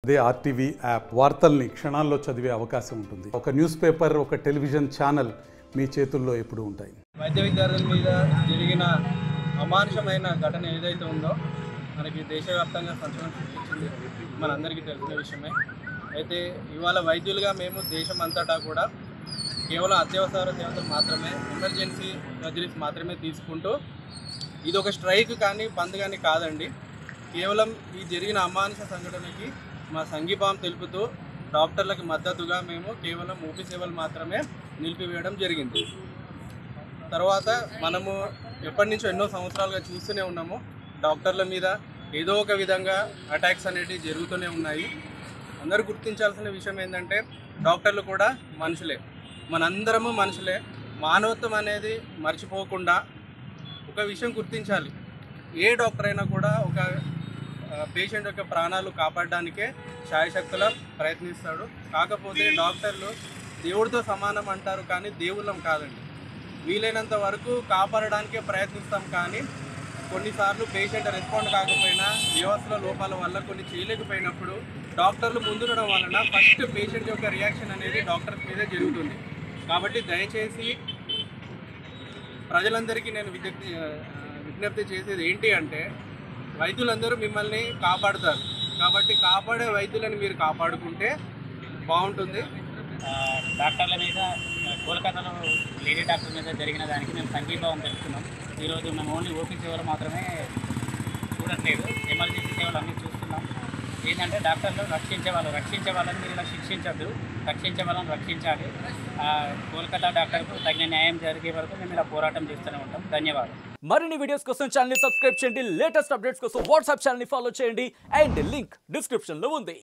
అదే RTV app వార్తల్ని క్షణాల్లో చదివే అవకాశం ఉంటుంది. ఒక న్యూస్ పేపర్, ఒక టెలివిజన్ ఛానల్ మీ చేతుల్లో ఎప్పుడూ ఉంటాయి. వైద్య విద్యార్థుల మీద జరిగిన అమానుషమైన ఘటన ఏదైతే ఉందో మనకి దేశవ్యాప్తంగా సంచలనం సృష్టించింది, మనందరికీ తెలిసిన విషయమే. అయితే ఇవాళ వైద్యులుగా మేము దేశం అంతటా కూడా కేవలం అత్యవసర సేవలు మాత్రమే, ఎమర్జెన్సీ సర్జరీస్ మాత్రమే తీసుకుంటూ, ఇది ఒక స్ట్రైక్ కానీ బంద్ కానీ కాదండి. కేవలం ఈ జరిగిన అమానుష సంఘటనకి మా సంఘీభావం తెలుపుతూ డాక్టర్లకు మద్దతుగా మేము కేవలం ఓపీ సేవలు మాత్రమే నిలిపివేయడం జరిగింది. తర్వాత మనము ఎప్పటి నుంచో ఎన్నో సంవత్సరాలుగా చూస్తూనే ఉన్నాము, డాక్టర్ల మీద ఏదో ఒక విధంగా అటాక్స్ అనేటివి జరుగుతూనే ఉన్నాయి. అందరూ గుర్తించాల్సిన విషయం ఏంటంటే డాక్టర్లు కూడా మనుషులే, మనందరము మనుషులే. మానవత్వం అనేది మర్చిపోకుండా ఒక విషయం గుర్తించాలి. ఏ డాక్టర్ అయినా కూడా ఒక పేషెంట్ యొక్క ప్రాణాలు కాపాడడానికే శాయశక్తులా ప్రయత్నిస్తాడు. కాకపోతే డాక్టర్లు దేవుడితో సమానం అంటారు, కానీ దేవుళ్ళం కాదండి. వీలైనంత వరకు కాపాడడానికే ప్రయత్నిస్తాం, కానీ కొన్నిసార్లు పేషెంట్ రెస్పాండ్ కాకపోయినా, వ్యవస్థల లోపాల వల్ల కొన్ని చేయలేకపోయినప్పుడు డాక్టర్లు ముందుండడం వలన ఫస్ట్ పేషెంట్ యొక్క రియాక్షన్ అనేది డాక్టర్ మీదే జరుగుతుంది. కాబట్టి దయచేసి ప్రజలందరికీ నేను విజ్ఞప్తి చేసేది ఏంటి అంటే, వైద్యులందరూ మిమ్మల్ని కాపాడుతారు, కాబట్టి కాపాడే వైద్యులను మీరు కాపాడుకుంటే బాగుంటుంది. డాక్టర్ల మీద, కోల్కతాలో లేడీ డాక్టర్ మీద జరిగిన దానికి మేము సంఘీభావం తెలుపుతున్నాం. ఈరోజు మేము ఓన్లీ ఓపీ సేవలు మాత్రమే చూడట్లేదు, ఎమర్జెన్సీ సేవలు అన్నీ చూస్తున్నాం. ఏంటంటే డాక్టర్లు రక్షించే వాళ్ళని మీరు ఇలా శిక్షించద్దు, రక్షించే వాళ్ళని రక్షించాలి. కోల్కతా డాక్టర్కు తగిన న్యాయం జరిగే వరకు మేము ఇలా పోరాటం చేస్తూనే ఉంటాం. ధన్యవాదాలు. మరిన్ని వీడియోస్ కోసం ఛానల్ ని సబ్స్క్రైబ్ చేయండి, లేటెస్ట్ అప్డేట్స్ కోసం వాట్సాప్ ఛానల్ ని ఫాలో చేయండి, అండ్ లింక్ డిస్క్రిప్షన్ లో ఉంది.